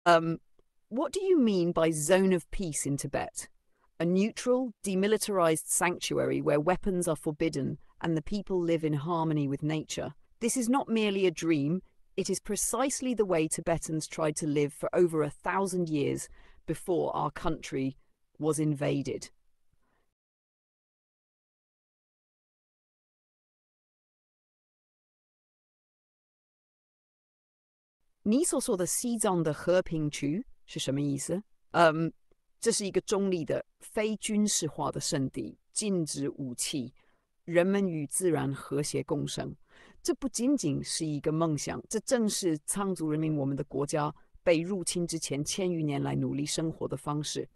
Um, what do you mean by zone of peace in Tibet? A neutral, demilitarized sanctuary where weapons are forbidden and the people live in harmony with nature. This is not merely a dream, it is precisely the way Tibetans tried to live for over 1,000 years before our country was invaded. 你所说的西藏的和平区是什么意思？嗯，这是一个中立的、非军事化的圣地，禁止武器，人们与自然和谐共生。这不仅仅是一个梦想，这正是藏族人民我们的国家被入侵之前千余年来努力生活的方式。